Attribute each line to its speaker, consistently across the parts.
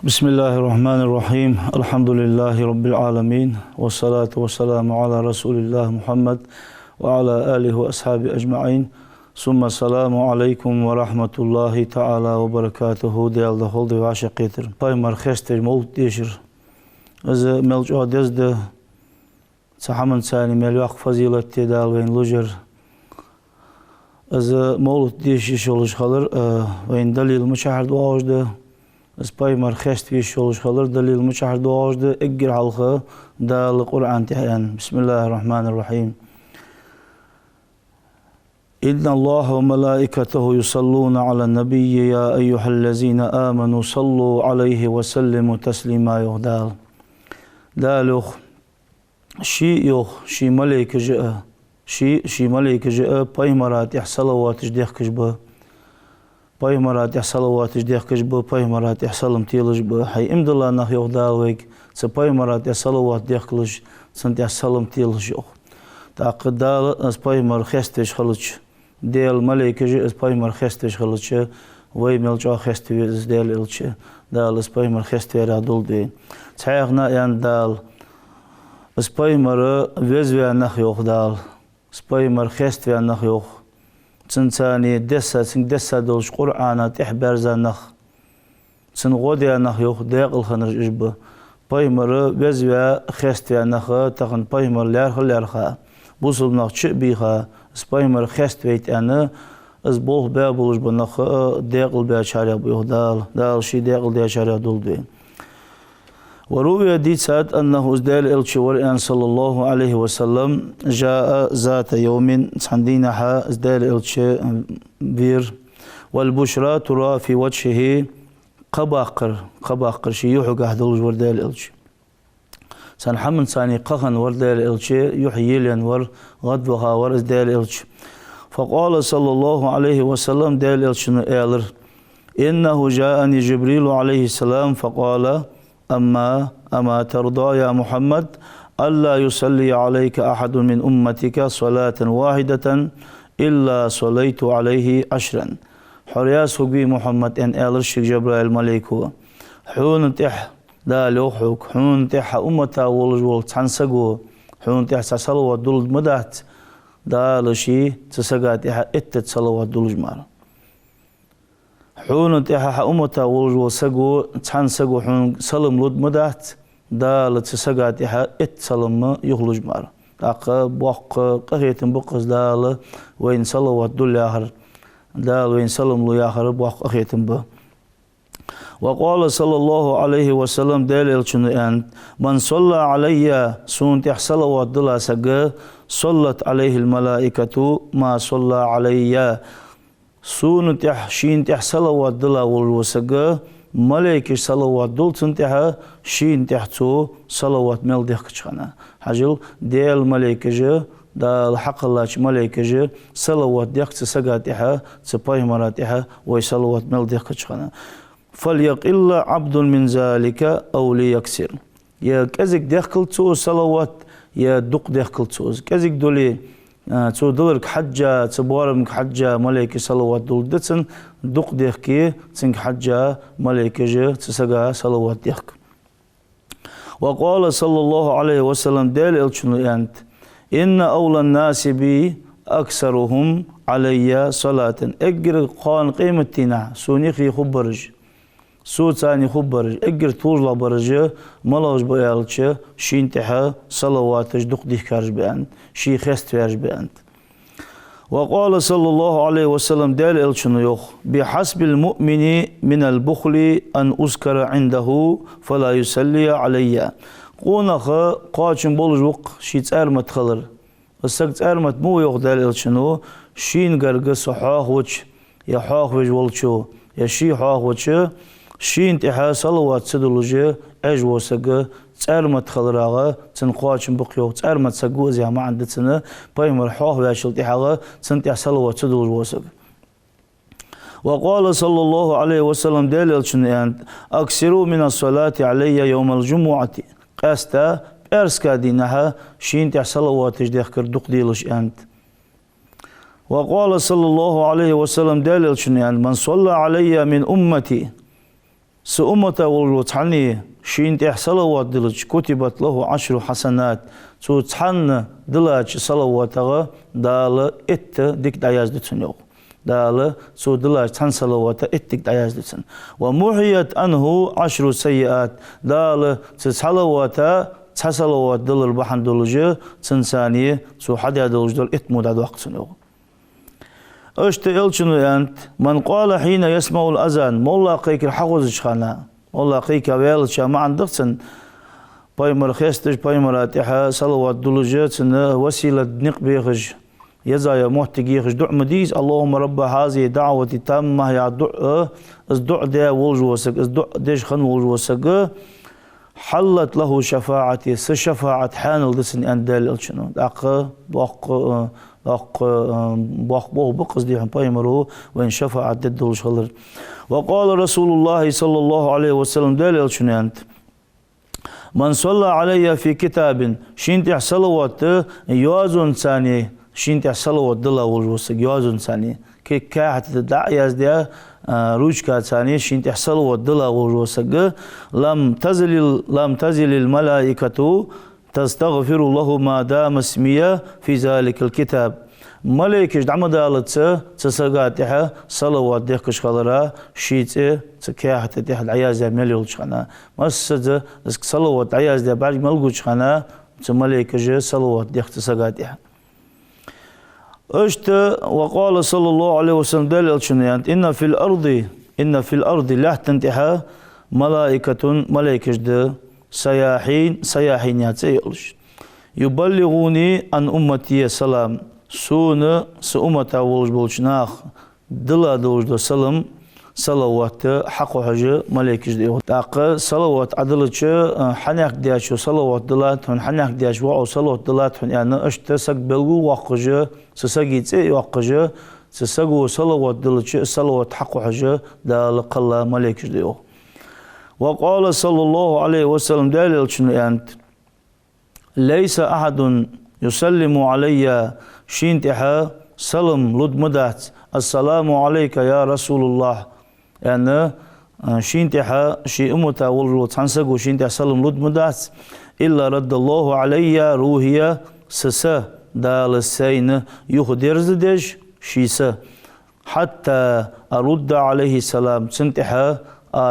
Speaker 1: بسم الله الرحمن الرحيم الحمد لله رب العالمين والصلاة والسلام على رسول الله محمد وعلى آله وأصحابه أجمعين ثم السلام عليكم ورحمة الله تعالى وبركاته ديال دخول دي وعشقيتر بايمار خيستر مولد ديشر از ملجو دزد سحمن ثاني مليوخ فضيلة تدال وين لجر از مولد ديشي شولش خلر وين دليل مشاهد واجده از بايمار خيست في شولش خلر دليل مشاهد واجده اقر حلقه دال القرآن تحيان بسم الله الرحمن الرحيم إن الله وملائكته يصلون على النبي يا أيها الذين آمنوا صلوا عليه وسلموا تسليما يهدال دالوخ شي يوخ شي ملائكة جاء شي ملائكة جاء بايمرات صلوات جديخ كجبه بايمرات صلوات جديخ كجبه بايمرات صلم تيلج به حي امد الله نخ يهدال ويك سبايمرات صلوات ديخ كلج سنت سلم تيلج يوخ تاقد دال اس بايمر خستش خلج ديل ملائكة جاء اس بايمر خستش خلج وي ملجا خستوي از ديل الچ دال اس بايمر خستوي رادول دي تاغنا يان دال اس بايمر وزوي نخ يوخ دال اس بايمر خستوي نخ يوخ تنتاني دسا دولش قرآن تحبر زنخ تن غودي نخ يوخ ديق الخنر جب بايمر وزوي خستوي نخ تخن بايمر لارخ بوصل نخ بيخا اس بايمر خستويت انا از بول بابولش بنخ ديق الباشاري بيوخ دال شي ديق الباشاري دول دي وروي ديسات أنه ازدال الشوريان صلى الله عليه وسلم جاء ذات يوم صندينها ازدال بير والبشرى ترى في وجهه قباقر شي يحق أهدل وردال الش سنحمن ثاني قخن وردال الش يحيي لنور غدوها ورزدال الش فقال صلى الله عليه وسلم دال الش نقالر إنه جاءني جبريل عليه السلام فقال أما ترضى يا محمد ألا يصلي عليك أحد من أمتك صلاة واحدة إلا صليت عليه 10 حرياس بي محمد أن ألرشك جبرائيل مليكو حون تح دا لوحك حون تح أمتا والجول تنسقو حون تح صلوات دول مدات دا لشي تسقاتها اتت صلوات دول جمال حون تحا أمتا والجو سجو تحن سجو حون سلم لود مدات دال تسجاتها سلم يخلج مار تاق بوق قهيتن بقص دال وين صلوات دول ياهر دال وين سلم لو ياهر بوق قهيتن به وقال صلى الله عليه وسلم دال أن من صلى علي سون تح صلوات دل سجى صلت عليه الملائكة ما صلى علي سون تح شين تح صلوات دلا والوسجة ملائكة صلوات دول تنتها شين تحتو صلوات مل دخشنا حجل ديال ملائكة دا الحق الله ملائكة صلوات دخ تسجاتها تباي مراتها ويصلوات مل دخشنا فليقل عبد من ذلك أو ليكسر يا كذك دخل تو صلوات يا دق دخل تو كذك دولي تو دلرك حجة تبارمك حجة ملائكة صلوات دول دتن دق ديخكي تنك حجة ملائكة تسقى صلوات ديخك وقال صلى الله عليه وسلم دال الشنو أنت إن أولى الناس بي أكثرهم علي صلاة أجر قان قيمتنا سونيخي خبرج سو ثاني خبرج أجر طول برج ملاج بيالش شين تها صلواتش دق ديخكارج بأنت شي خست فيرج بأنت وقال صلى الله عليه وسلم دال الشنو يخ بحسب المؤمن من البخل أن أذكر عنده فلا يصلي علي قونخ قاچن بولج وق شي تأرمت خلر السقط أرمت مو يخ دال الشنو شين قرق صحاح وش يا حاح وج والشو يا شي حاح وش شين تها صلوات سدلوجه أجو سجى تأرمت خلراغه تنقاچن بقيو تأرمت سجو زي ما عندتنا بايمر حاح واشل تحاغه تنتح صلوات سدلوج وسج وقال صلى الله عليه وسلم دليل أنت أكثروا من الصلاة علي يوم الجمعة قاستا أرسكا دينها شين تح صلوات جديخ كردوق ديلش أنت وقال صلى الله عليه وسلم دليل شنو يعني من صلى علي من أمتي سأمته والوتحني شين تح صلوات دلج كتبت له 10 حسنات سو تحن دلج صلواتها دال ات ديك داياز دتنيو دال سو دلج تحن صلوات ات ديك داياز دتن ومحيت عنه 10 سيئات دال صلواتا صلوات دل البحن دلج تنسانيه سو حدا دلج دل ات مود وقت سنيو اشت الچنو انت من قال حين يسمع الاذان مولا قيك الحوز شخنا مولا قيك ويل ما عندكسن بايمر خيستج بايمر اتها صلوات دلجتن وسيله نقبيخج يزايا محتقيخج دع مديز اللهم رب هذه دعوه تامه يا دع از دع ده ولجوسك از دع ديش خن ولجوسك حلت له شفاعتي شفاعه حانل دسن اندل الچنو دق باق بقص دي بايمرو وين شفاعة ضد الشلر وقال رسول الله صلى الله عليه وسلم دليل شنانت من صلى علي في كتاب شنت صلوات يوازن ثاني شنت صلوات دلا والوس يوازن ثاني كي كاحت دعياز دي روجكا ثاني شنت صلوات دلا والوس لم تزل الملائكة تستغفر الله ما دام اسمية في ذلك الكتاب ملائكة دعم دالتها تسقاتها صلوات ديكش خلرا شيت تكاحة ديح العياز مليول شخنا مسد صلوات عياز دي بعد ملقوش خنا ملائكة صلوات ديك تسقاتها اشت وقال صلى الله عليه وسلم دليل شنيانت إن في الأرض لا تنتهى ملائكة دي سياحين ياتيولش يبلغوني عن أمتي السلام سون سأمتا ولج بولشناخ دلا دولج سلام صلوات حق حاجة ملائكة دي تاق صلوات عدلتش حناك دياشو صلوات دلات هن حناك دياش وعو صلوات دلات هن يعني اشت سق بلغو وقجة سسقيت وقجة سسقو صلوات دلتش صلوات حق حاجة دال قلا ملائكة دي وقال صلى الله عليه وسلم دليل شنو انت ليس احد يسلم علي شينتها سلم لد مدات السلام عليك يا رسول الله يعني شينتها شي امتا ولو تنسقو شينتها سلم لد مدات الا رد الله علي روحيا سسا دال السين يخدرز ديش شيسا حتى ارد عليه السلام سنتها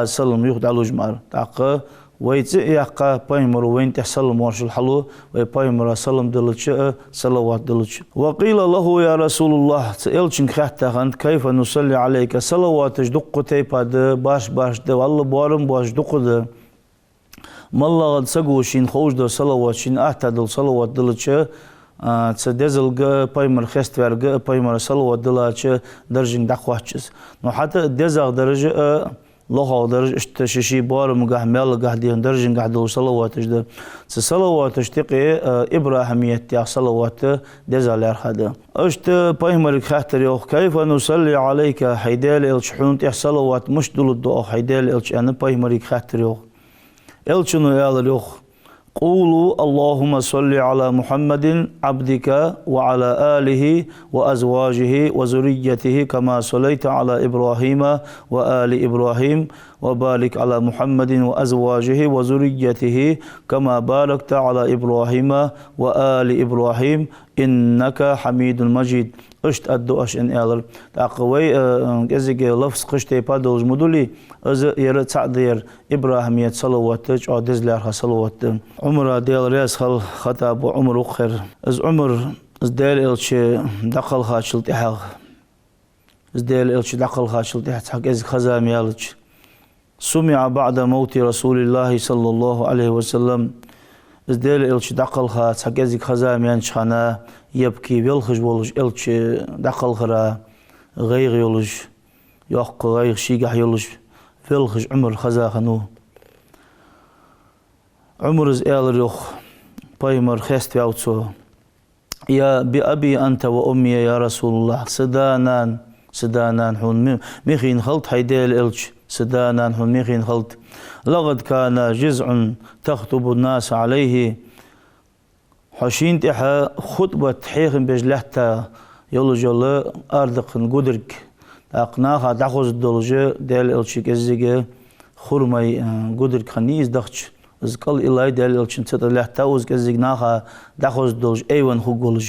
Speaker 1: سلم يخد على جمار تاق ويت يقا بايمر وين تسلم ورش الحلو وبايمر سلم دلتش صلوات دلتش وقيل له يا رسول الله تلشن خاطر كيف نصلي عليك صلوات دق تيباد باش د والله بارم باش دق د مالله سغوشين خوش د صلوات شين احتدل صلوات دلتش تدزل بايمر خستورغ بايمر صلوات دلتش درجن دقواتش نو حتى دزغ درجه لغة درج اشتشي بار مجاه مال جاه ديان درجن جاه دل صلوات جد صلوات اشتقي إبراهيمية يا صلوات دزالر هذا اشت بايمر خاطر يوخ كيف نصلي عليك حيدال الشحون تح صلوات مش دل الدعاء حيدال الش أنا بايمر خاطر يوخ الشنو يال يوخ قولوا اللهم صل على محمد عبدك وعلى آله وأزواجه وذريته كما صليت على إبراهيم وآل إبراهيم وبارك على محمد وأزواجه وذريته كما باركت على إبراهيم وآل إبراهيم إنك حميد مجيد اشت الدعاء ان الر تقوي ازيك لفظ قشتي بادوز مدولي از ير تعدير ابراهيميه صلوات عدزلر صلوات عمر ديال ريس خل خطاب عمر اخر از عمر از ديل الش دخل خاشلت حق از ديل الش دخل خاشلت حق از خزام يالج سمع بعد موت رسول الله صلى الله عليه وسلم از ديل الش دخل خاص حق از خزام ينشخنا يبكي بيلخج بولج الش دخل خرا غير يولج يق غير شيقح يولج بيلخج عمر خزاخنو عمر از الر يخ بايمر خست ياوتسو يا بأبي أنت وأمي يا رسول الله سدانان حون ميخين خلط حيديل الش سدانان حون ميخين خلط لقد كان جزع تخطب الناس عليه حشين تحا خطبة حيخن بجلحتا yolu ardakın gudurk aqnaha daxoz doluje del elçik ezige xurmay gudurk hani izdaqç izqal ilay del elçin tsatlahta uz gezignaha daxoz doluje eyvan hugoluj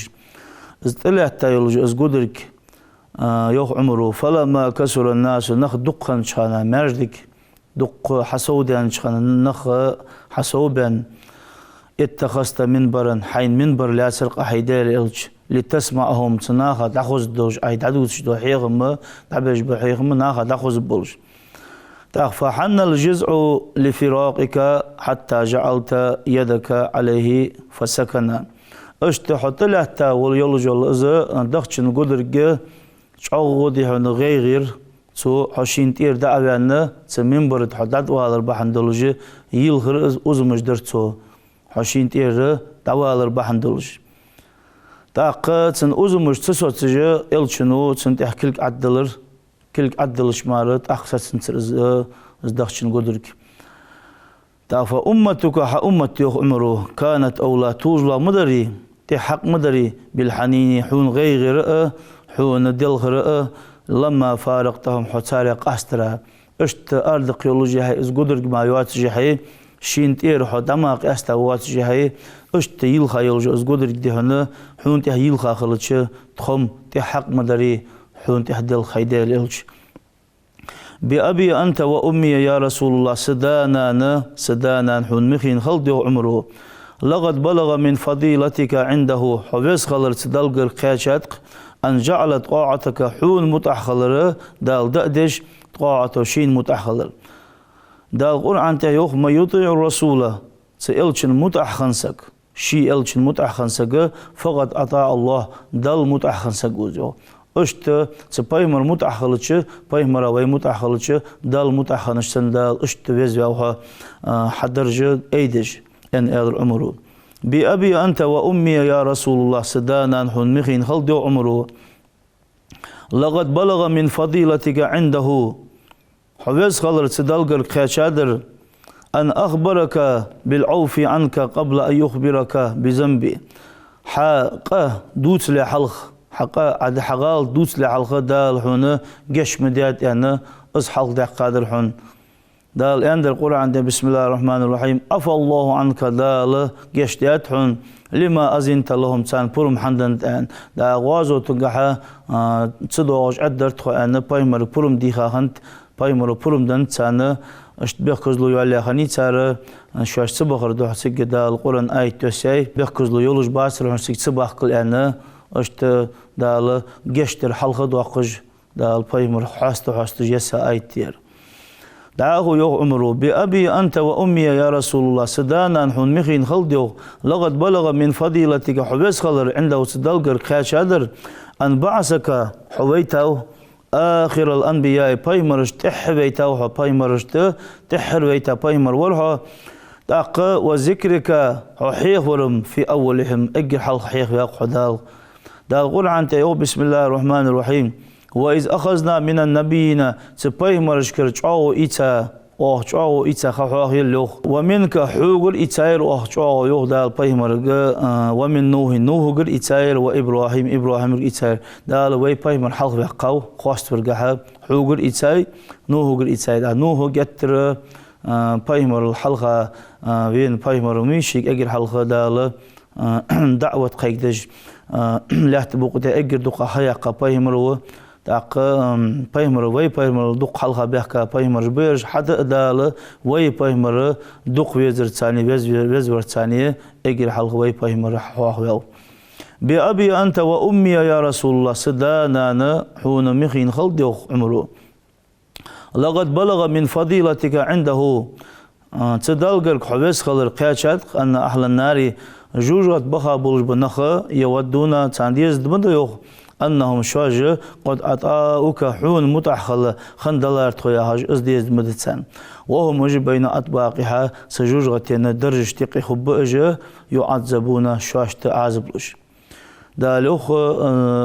Speaker 1: iztlahta yoluj iz gudurk yok umru falama kasura nas nakh duqqan chana merdik duq hasaudan chana nakh hasauban اتخذت منبرا حين منبر لا سرق حيدال الج لتسمعهم تناخا تاخذ دوج اي تعدوش دو حيغم تعبج بحيغم ناخا تاخذ بولج فحن الجزع لفراقك حتى جعلت يدك عليه فسكن اشتحط له تا واليولج از دخشن قدرج شعودي هن غير سو حشين تير دعوان س منبر تحدد والر بحندلج يلخر ازمج درتو حشين تير دعوالر بحندلج تاقت سن uzumuş tsotsıcı elçinu sın tehkilk addılar kilk addıliş marat aksatın sırızı ızdakçın godurk tafa ummetuka ha ummet yok umru kanat awla tuzla mudari te hak mudari bil hanini hun gaygira hun dilgira lama faraqtahum hutara qastra اشت ارض yolu jahay iz godurk ma yat jahay شين تير حدما قاستا وات جهاي اشت يل خايل جو زغدر دهنا حون ته يل خاخلچ تخم ته حق مدري حون ته دل خيدل الچ بأبي أنت وأمي يا رسول الله سدانا حون مخين خلد عمره لقد بلغ من فضيلتك عنده حويس خلر تدلقر قاشاتك أن جعلت طاعتك حون متأخلر دال دأدش طاعته شين متأخلر دال قرآن تيوخ ما يطيع الرسول سألشن متأخنسك شي ألشن متأخنسك فقط أطاع الله دال متأخنسك وزو اشت سبايمر متأخلتش بايمر وي متأخلتش دال متأخنشتن دال اشت وزوها حدرج ايدج ان ال عمره بأبي أنت وأمي يا رسول الله سدانا حن مخين خلد عمره لقد بلغ من فضيلتك عنده حويس خلر تدلقر قاشادر أن أخبرك بالعوف عنك قبل أن يخبرك بذنبي حقا دوت لحلخ حقا عد حقال دوت لحلخ دال حون قش مديات يعني أصحق دا قادر حون دال عند القرآن بسم الله الرحمن الرحيم أفى الله عنك دال قش ديات حون لما أزنت لهم تان برم حندن تان دا غوازو تنقحا تصدوغش عدرت خوانا بايمر برم ديخا هنت بايمر برم دن تانا اشتبه كزلو يعلي خاني تارا شواش تبخر دو حسيق دا القرآن آية توسي بيخ كزلو يولوش باسر حسيق تبخ كل انا اشت دال قشتر حلقة دوقج دال بايمر حاستو جيسا آية تير دعاه يوغ عمره بأبي أنت وأمي يا رسول الله سدانا نحن مخين خلديو لقد بلغ من فضيلتك حبيس خلر عنده سدالقر خاشادر أن بعثك حويتو آخر الأنبياء بايمرش تحبيتو بايمرش تحرويتا بايمر ورها داق وذكرك حيخ ورم في أولهم أجر حلق حيخ يقع دال قرآن تيو بسم الله الرحمن الرحيم وإذ أخذنا من النبيين سبايمرش كرجعو إيتا جعو إيتا خواخ يلوخ ومنك حوغر إيتاير جعو يوغ دال بايمرق ومن نوح قر إيتاير وإبراهيم إيتاير دال وي بايمر حلق بيقاو خواست فرقها حوغر إيتاي نوح قر إيتاي دال نوح جتر بايمر الحلقة وين بايمر ميشيك أجر حلقة دال دعوة قيدج لا تبوقت أجر دقا حياقة بايمر داق بايمر وي بايمر دوق حلقة بيحكا بايمر بيرج حتى دال وي بايمر دوق ويزر ثاني ويزر ثاني اجر حلقة وي بايمر حواخو بأبي أنت وأمي يا رسول الله سدانا حون مخين خلد عمره لقد بلغ من فضيلتك عنده تدلقر حبيس خلر قياشات أن أهل النار جوجت بخا بولج بنخا يودون تانديز دمديوخ أنهم شواج قد أطاؤك حون متأخل خندلار تخياهاج أزديز مدتسان وهم بين أطباقها سجوجغتين درج تقي خب أجا يعذبون شواج تعذبلوش دالوخ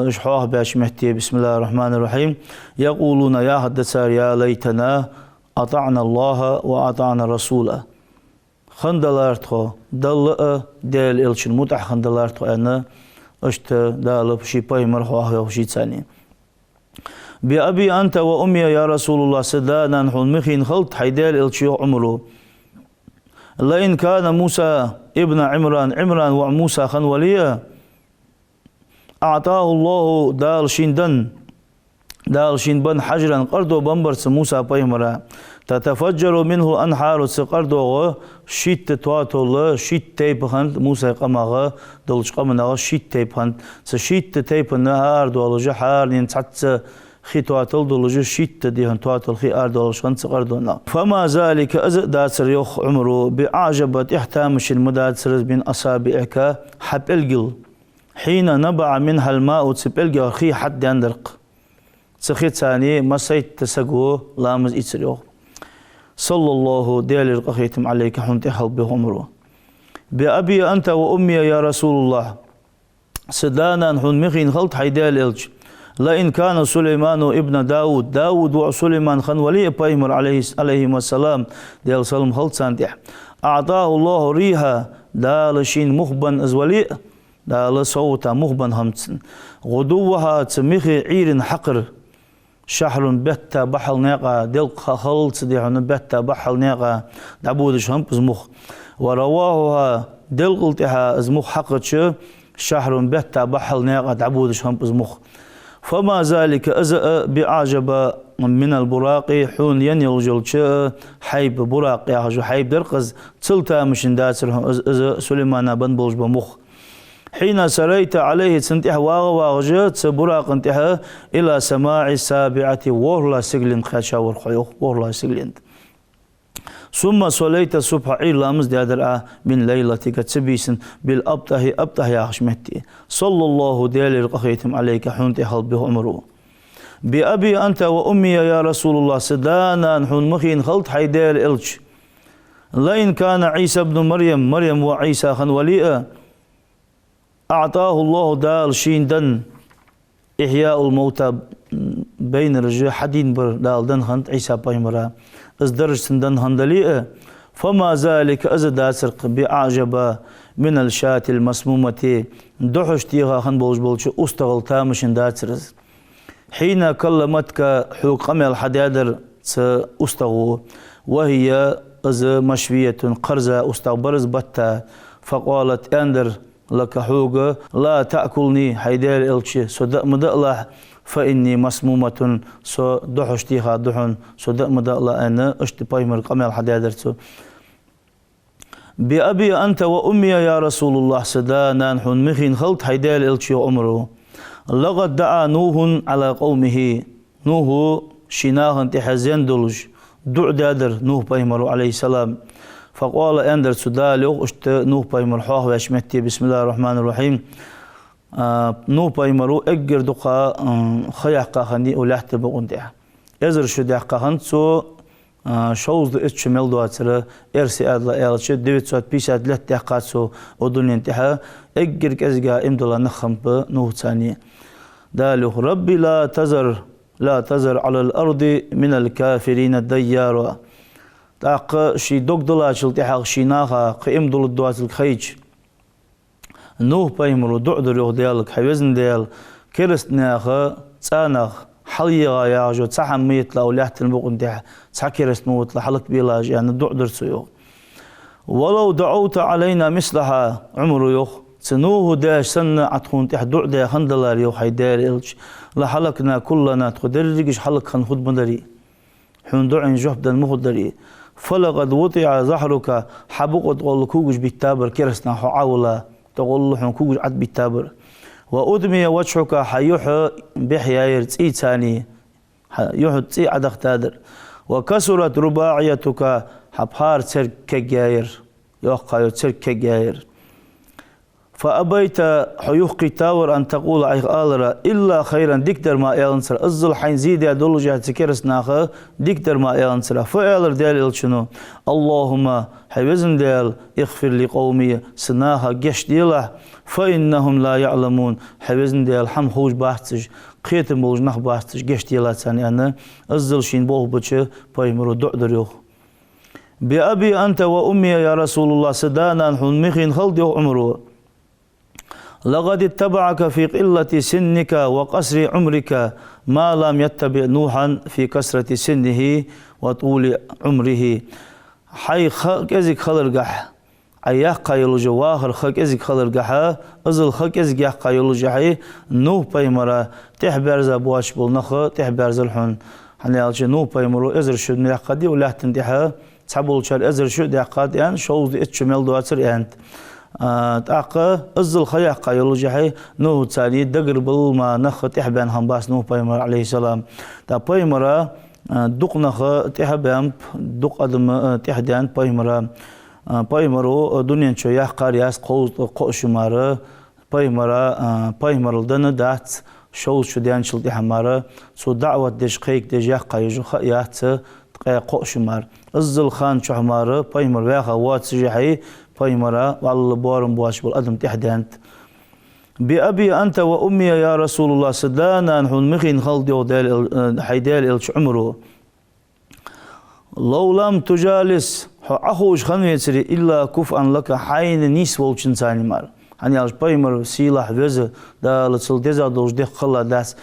Speaker 1: إشحواه باش مهتي بسم الله الرحمن الرحيم يقولون يا هدسار يا ليتنا أطعنا الله وأطعنا رسوله خندلار تخو دل ديل إلشن متأخ خندلار تخو أنا اشت دال شي بايمر حواه شي ثاني بأبي أنت وأمي يا رسول الله سدانا نحن مخين خلط حيدال الشيوخ عمره لئن كان موسى ابن عمران وموسى خن وليا أعطاه الله دال شين بن حجرا قردو بمبرس موسى بايمرا تتفجر منه أنحار سقردو شيت تواتول شيت تيب خند موسى قماغ دلش قمنا شيت تيب خند سشيت تيب النهار دول جحار ينتعت خي تواتل دول شيت ديهن تواتل خي أردول شند سقردونا فما ذلك داتر يخ عمره بعجبة احتامش المداتر من أصابعك حب الجل حين نبع منها الماء تسبلجا خي حد يندرق سخيت ثاني ما سيت تسقو لامز يتسريو صلى الله ديال القخيتم عليك حنت حب عمره بأبي أنت وأمي يا رسول الله سدانا نحن مخين خلط حيدال الج لئن كان سليمان ابن داود وسليمان خن ولي بايمر عليه السلام ديال سلم خلط سانتح أعطاه الله ريها دال شين مخبن أزولي دال صوتا مخبن همتن غدوها تمخي عير حقر شحر بتا بحل ناقة دلق خلط ديحن بتا بحل ناقة دعبودش هم زمخ ورواهها دلقلتها زمخ حقتش شحر بتا بحل ناقة دعبودش هم زمخ فما ذلك أزأ بعجب من البراق حون ينيلجلش حيب براق يحجو حيب درقز تلتا مشن داتر سليمان بن بلج بمخ حين سريت عليه تنتح واغجت براق انتها إلى سماع السابعة وورلا سجلند خاشاور خيوخ وورلا سجلند ثم صليت الصبح إلى مزدادر من ليلتك تسبيسن بالأبطه يا حشمتي صلى الله ديال القخيتم عليك حنت حلبه عمره بأبي أنت وأمي يا رسول الله سدانا نحن مخين خلط حيدال إلج لئن كان عيسى ابن مريم وعيسى خن وليئة أعطاه الله دال شين دن إحياء الموتى بين الرجال حدين بر دال دن خنت عيسى بايمرا ازدرج سندن هندليئة فما ذلك أزدا سرق بعجب من الشاة المسمومة دحشتيها خن بولش أستغل تامشن داترز حين كلمتك حقوق الحدادر سأستغو وهي أز مشوية قرزة أستغبرز بتا فقالت أندر لك حوق لا تأكلني حيدار إلشي صدق مدألح فإني مسمومة سو دحشتيها دحن صدق مدألح أنا اشتباي من قمل حدادرتو بأبي أنت وأمي يا رسول الله سدانا نحن مخين خلط حيدار إلشي عمره لقد دعا نوح على قومه نوح شناه انتحزين دلج دع دادر نوح بايمر عليه السلام فقال أندر سداليو اشت نوح بايمر حواه واشمتي بسم الله الرحمن الرحيم نوح بايمرو اجر دقا خيحقا خندي ولحت بقندها ازر شدحقا خندسو شوز اتشمل دواتر ارسي ادلا الش ديفيد سوات بيسات لتحقاتسو ودون انتها اجر كزغا امدلا نخمب نوح ثاني دالو ربي لا تزر على الارض من الكافرين الديار تاق شي دوك دلاشل تحق شيناها قيم دول دوات الخيج نوح بايمرو دعدر يو ديالك حيوزن ديال كرستناخ تاناخ حليغا ياجو تسحم ميتلا ولحت المقن تاع تسكرست موتلا حلق بيلاج يعني دعدر سيو ولو دعوت علينا مثلها عمرو يوخ سنوه داش سنة عتخون تح دعدا خندلار يو حيدار إلش لحلقنا كلنا تخدرجش حلق خن خد مدري حون دعين جهدا مخدري فلقد وطع ظهرك حبق تقول كوجش بالتابر كرسنا حاولا تقول حون كوجش عد بالتابر وأدمي وجهك حيوح بحياير تي ثاني يوح تي عدخ تادر وكسرت رباعيتك حبحار ترك كجاير يوقع ترك كجاير فأبيت حيوقي تاور أن تقول أغالرا إلا خيرا ديكتر ما ينصر أزل حين زيد يدل جهة سكرس ناخا ديكتر ما ينصر فأغالر ديال شنو اللهم حيوزن ديال اغفر لقومي سناها جش ديله فإنهم لا يعلمون حيوزن ديال حم خوش باحتج قيتم بولج نخ باحتج جش ديلا ثاني أنا أزل شين بوه بچه بايمرو دعدر يوخ بأبي أنت وأمي يا رسول الله سدانا نحن مخين خلد يوخ عمرو لقد اتبعك في قلة سنك وقصر عمرك ما لم يتبع نوحا في كسرة سنه وطول عمره. حي خلق ازك خلرقح اياه قايلو جواهر خلق ازك خلرقحا ازل خلق ازك ياه قايلو جحي نوح بيمرا تحبرز بواش بالنخ تحبرز الحن حنيالش نوح بيمرو ازر شد ميقادي ولا تندحا تحبول شال ازر شد يقاد يعني شوز اتشمل دواتر انت تاقا ازل خيا قايلو جحي نوح تاني دقر بالما نخ تحبان همباس نوح بيمر عليه السلام تا بيمرا دق نخ تحبان دق ادم تحدان بيمرا بايمرو دنيا شو يا قارياس قوش مارا بايمرو دنا دات شو ديان شلتي حمارا سو دعوة دش قيك دش يا قايجو خيات تقى قوش مار الزل خان شو حمارا بايمر يا خوات سجحي بايمرا والله بارم باش بالأدم تحدانت بأبي أنت وأمي يا رسول الله سدانا نحن مخين خلدي ودال حيدال إلش عمره لو لم تجالس أخوش خنويتري إلا كفءا لك حين نيس والشن ثاني مار هني على بايمر سيلاح وزة دا لتصل دزا دوش دق خلا داس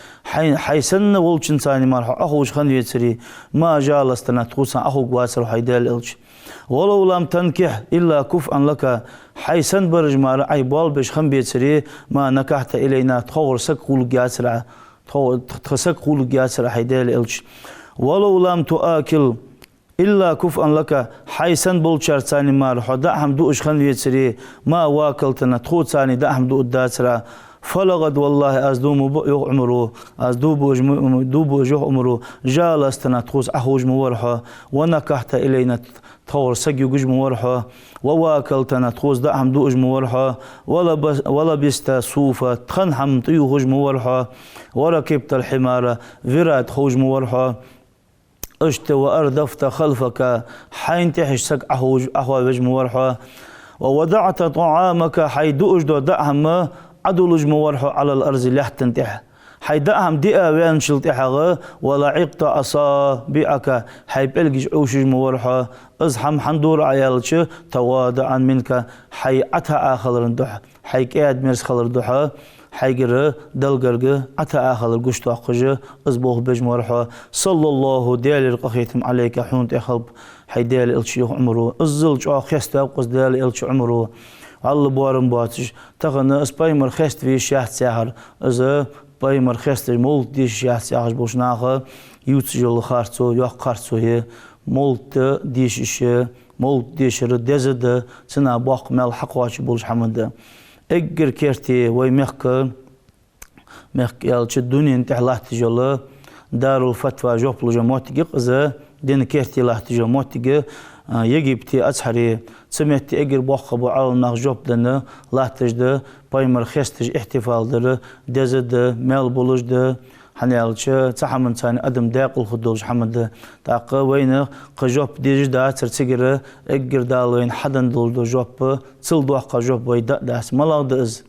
Speaker 1: حيسن والشن ثاني مار أخوش خنويتري ما جالستنا تخوصا أخو قواسر حيدال إلش ولو لم تنكح إلا كفءا لك حيسن برج مار أي بال بش خنبيتري ما نكحت إلينا تخور سكول جاسرة تخسكول جاسرة حيدال إلش ولو لم تؤكل إلا كفءا لك حيسن بولشار ثاني مار دعهم دوش خنويتري ما واكلتنا تخوت ثاني دعهم دو داترا فلقد والله أزدوم عمره أزدوب جه عمره جالستنا تخوص أخوج مورحة ونكحت إلينا تور سجيو جج مورحة وواكلتنا تخوص دعهم دوج مورحة ولبست صوفة تخنحم طيوج مورحة وركبت الحمارة فرات خوج مورحة اشت وأردفت خلفك حين تحشك أحواج مورحة ووضعت طعامك حيد أجد دعهم عدلج مورحة على الأرض لحتنتح حيدعهم دئا وين شلتحغ ولعقت أصابعك حيبلج عوشج مورحة ازحم حندور عيالش توادعا منك حي أتها آخر اندح حي كاد مرس خلر دحا حيجر دلجرج أتى آخر الجوش تأخذ أزبوه بجمرحة صلى الله دال القخيتم عليك حون تخلب حيدال الشيخ عمره الزلج خست أوقز دال الش عمره على بارم باتش تغنى اسبايمر خست في شهر سهر إذا بايمر خست مولت دي شهر سهر بوش ناخه يوتجل خارتو يا خارتو هي مولت ديش مولت ديش ردزد سنا باق مال حقواش بولش حمد اگر كرتي وي مخك يالش الدنيا انتح لاحتجال دار الفتوى جوبلو جموتي قزا دين كرتي لاحتجال موتي يجيبتي أسحري سمعتي اگر باق بو عالنا جوب دنا لاحتجد بايمر خستج احتفال در دزد مال بولج ده حنيالش تحمن ثاني أدم داق الخدوج حمد تاق وين قجوب ديج دا ترتجر اجر دالوين حدن دول جوب تل دوق جوب ويدا داس ملاو دز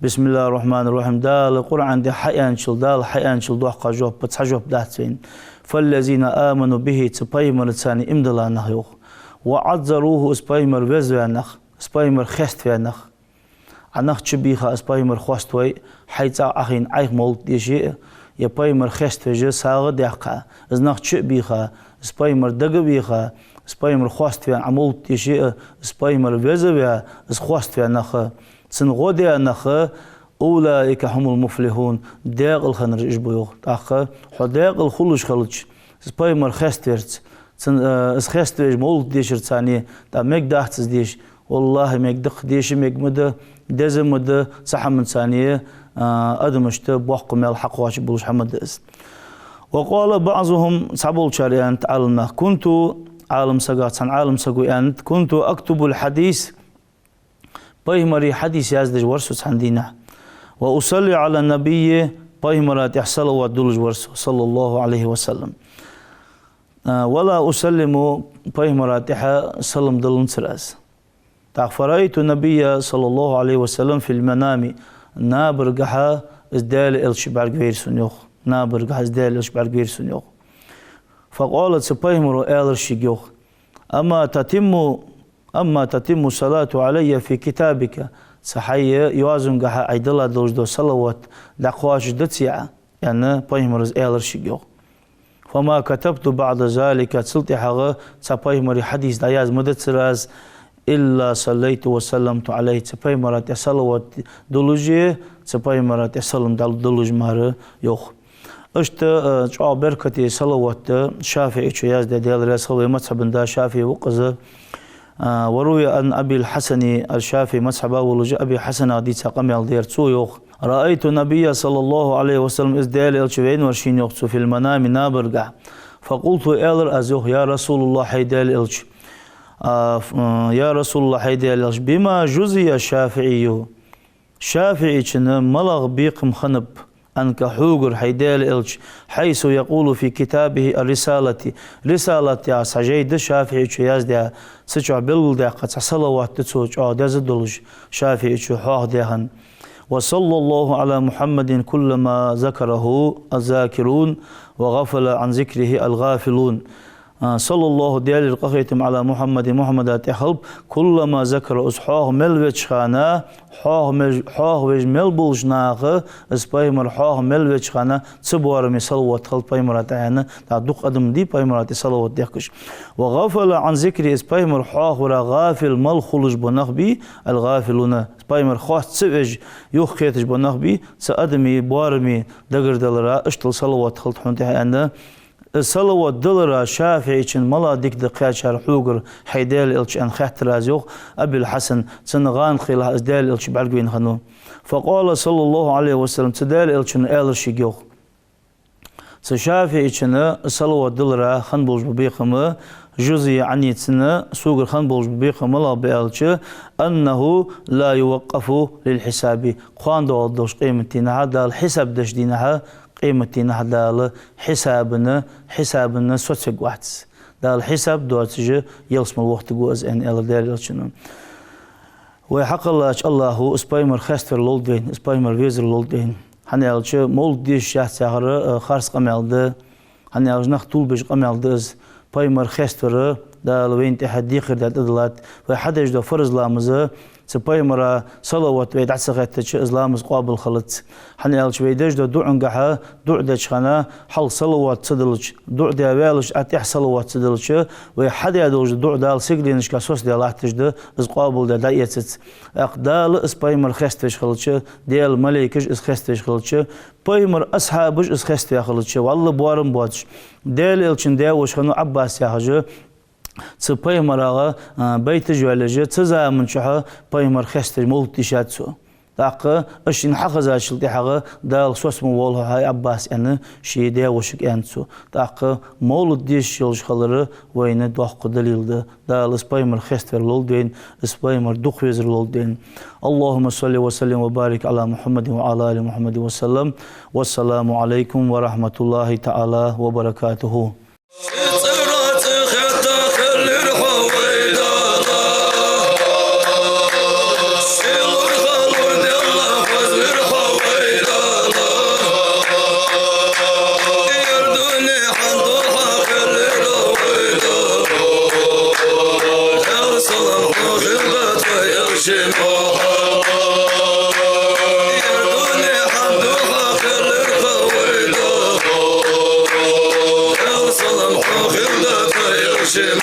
Speaker 1: بسم الله الرحمن الرحيم دال القرآن دي حيان شل دال حيان شل دوق جوب بتحجوب داتين فالذين آمنوا به تبايمر ثاني امدلا نخيوخ وعذروه سبايمر وزوانخ سبايمر خست وانخ أنا تشبيها أسبايمر خواستوي حيتا أخين أيخ مولت ديشي يبايمر خست وجه ساغ ديقا إذا تشبيها أسبايمر دقبيها أسبايمر خواستوي عمولت ديشي أسبايمر وزويا خواستوي نخ سنغودي نخ أولئك هم المفلحون داق الخنر إجبويوخ تاخ حداق الخلوش خلوش أسبايمر خستويرت خستويج مولت ديشر ثاني تا ميك داحتز ديش والله ميك دق ديش ميك مدى دزم مدى صحمن ثانية أدمشت بوق مال حق واش بولش حمد اس وقال بعضهم صعبول شاريان تعلمنا كنت عالم سقات عالم سقوي أنت كنت أكتب الحديث بيمري حديث يازدج ورسوس عندنا وأصلي على النبي بيمرات يحصل ودولج ورسو صلى الله عليه وسلم ولا أسلم بيمرات سلم دلن سراس فرأيت النبي صلى الله عليه وسلم في المنام نابرجها ازدال الشبار غير سنيوخ نابرجها ازدال الشبار غير سنيوخ فقالت سبايمرو أما تتم الصلاة علي في كتابك صحيح يوازن جها عيدلا دوش دو صلوات دقواش دتيا يعني بايمرز إيلر شيء فما كتبت بعد ذلك تسلت حاجة تبايمري حديث دايز مدتراز إلا صليت وسلمت عليه تبايمرات صلوات دولوجي تبايمرات سلم دولوج مار يوخ اشت جوا بركتي صلوات شافعي شياز ديال رسول مذهب دا شافعي وقز وروي أن أبي الحسن الشافعي مذهب ولج أبي حسن دي تقمل دير يوخ رأيت النبي صلى الله عليه وسلم إزدال الشوين ورشين يوخ في المنام نابرقع فقلت إلر أزوه يا رسول الله حيدال إلش يا رسول الله حيدال إلش بما جزي الشافعي شافعي ملغ بيقم خنب أنك حوغر حيدال إلش حيث يقول في كتابه الرسالة رسالة سجيد شافعي ياز ديا سجع بلل ديا قد صلوات تسوج ديز الدلج شافعي حوغ ديهن وصلى الله على محمد كلما ذكره الذاكرون وغفل عن ذكره الغافلون صلى الله ديال القخيتم على محمد تحلب كلما ذكر أصحاه ملوش خانا حاه وج ملبولش ناخه اسبايمر حاه ملوش خانا تبوار مسلوات خلط بايمر تعانا تعدق أدم دي بايمر تسلوات ديكش وغفل عن ذكر اسبايمر حاه ورا غافل مل خلج بنخبي الغافلون اسبايمر خاص تسوج يوخ خيتج بنخبي سأدمي بوارمي دقر دلرا اشتل صلوات خلط حنتها أنا صلوات دلرا شافعي چن ملا ديك دقيا شار حوغر حيدال إلش أن خيحت رازيوخ أبي الحسن سنغان خيلها أزدال إلش بعرقوين خنو فقال صلى الله عليه وسلم تدال إلشن إلش يجيوخ سشافعي چن صلوات دلرا خنبولج ببيقم جزي عني تسنة سوغر خنبولج ببيقم لا بإلش أنه لا يوقف للحساب قوان دول دوش قيمتنا هذا الحساب دش دينها قيمتنا هذا حسابنا سوتشق واتس ده الحساب دوتج يلسم الوقت جوز ان ال دال شنو وحق الله سبايمر خاستر لولدين سبايمر فيزر لولدين هنالش مول دي شات سهر خارس قمالده هنالش نخ طول بج قمالدز بايمر خاستر ده لوين تحدي خردات ادلات وحدج دو فرز لامزه سبايمر صلوات ويد عسقت إسلام قابل خلط حنيالش ويدج دو دعنجها دعدش خنا حل صلوات صدلش دعد والش أتيح صلوات صدلش وحد يدوج دعدال سجلينش كاسوس ديال احتجد إز قابل ده دايتت أقدال سبايمر خستش خلطش ديال ملائكش إز خستش خلطش بايمر أصحابش إز خست خلطش والله بوارم بواتش ديال إلشن داوش خنو عباس يحجه بايمر بيت جوالجة تزا من شها بايمر خستر مولتشاتسو داق اشين حقزا شلتي حقا دال سوس مولها هاي عباس ان شي دي وشك انسو داق مولد ديش شلش خلره وين دوق دليل دال بايمر خستر لولدين بايمر دوق وزر لولدين اللهم صل وسلم وبارك على محمد وعلى ال محمد وسلم والسلام عليكم ورحمة الله تعالى وبركاته.
Speaker 2: Shit.